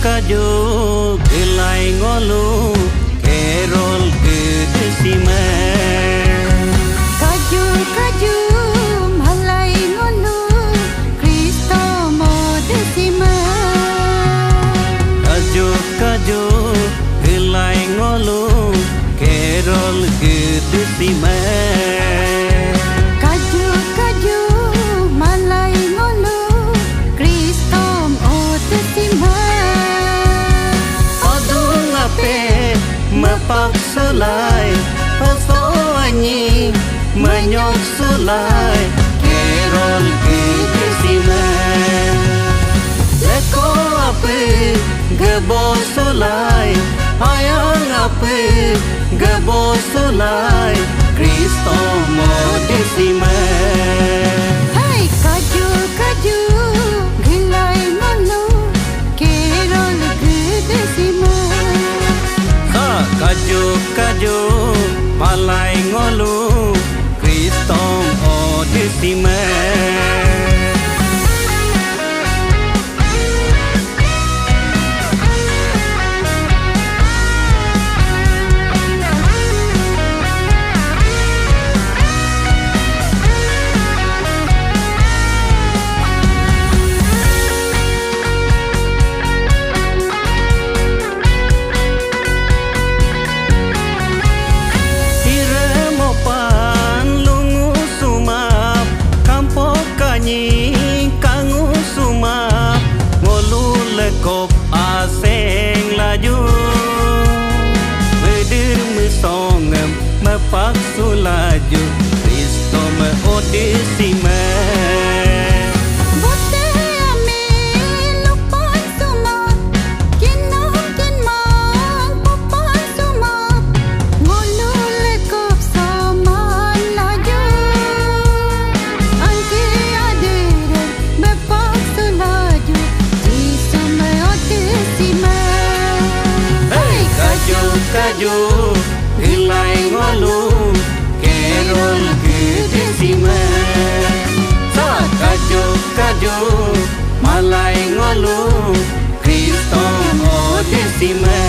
kaju gelai ngolu kerol kedesime kaju malai ngolu Kristo modesime kaju gelai ngolu kerol kedesime kaju malai ngolu Kristo modesime odung ape mepaksa lai pasoanyi menyok sulai kerol kedesime leko ape gebo sulai ayang ape gebo sulai Kristo modesime hai kaju gelai ngolu kerol kedesime kaju malai ngolu Kristo modesime kop aseng laju berdemi songem mepaksu laju Kristo modesime kaju gelai ngolu kerol kedesime kaju malai ngolu Kristo modesime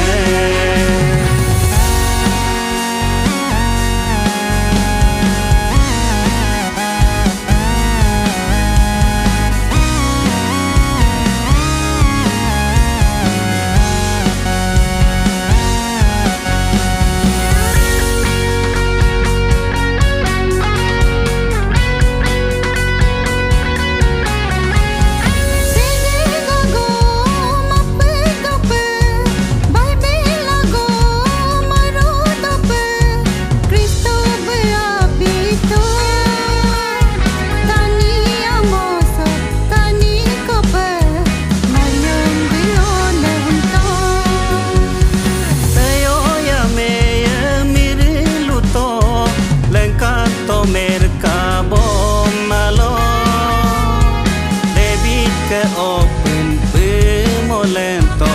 open pemolento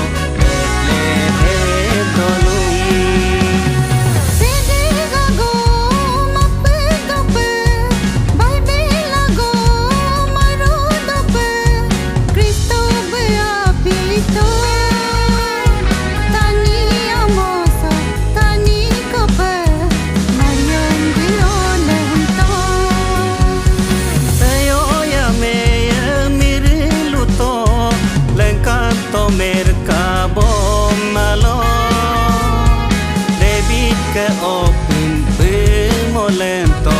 ke open pemolento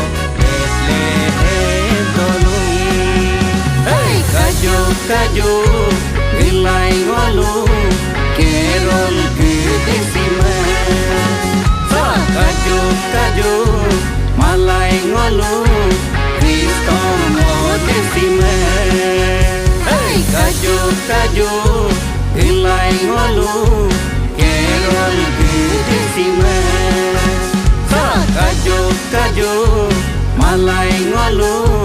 hey kaju gelai ngolu kerol kedesime kaju malai ngolu Kristo modesime hey kaju gelai ngolu kerol kedesime kaju malai ngolu